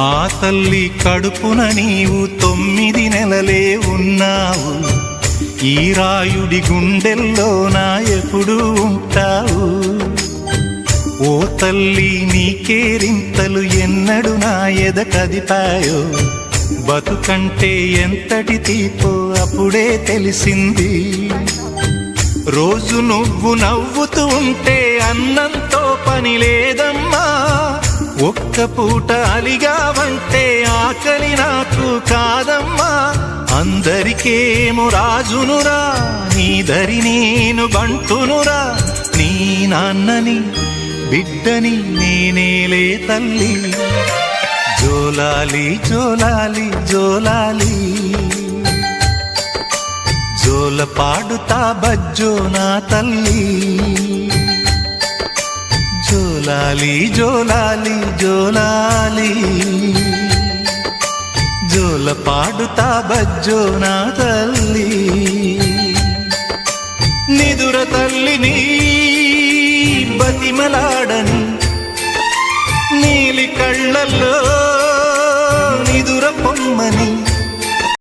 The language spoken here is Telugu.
ఆ తల్లి కడుపున నీవు 9 నెలలే ఉన్నావు. ఈ రాయుడి గుండెల్లో నా ఎప్పుడు ఉంటావు. ఓ తల్లి నీకేరింతలు ఎన్నడు నా ఎద కదిపాయో. బతుకంటే ఎంతటి తీపో అప్పుడే తెలిసింది. రోజు నువ్వు నవ్వుతూ ఉంటే అన్నంతో పని లేదమ్మా. ఒక్క పూట అలిగావంటే ఆకలి నాకు కాదమ్మా. అందరికేమో రాజునురా, నీ దరి నేను బంటునురా. నీ నాన్నని బిడ్డని నేనేలే తల్లి. జోలాలి జోలాలి జోలాలి, జోల పాడుతా బజ్జో నా తల్లి. జోలాలి జోలాలి జోలాలి, జోల పాడుతా బజ్జో నా తల్లి. నిదుర తల్లిని బతిమలాడని నీలి కళ్ళల్లో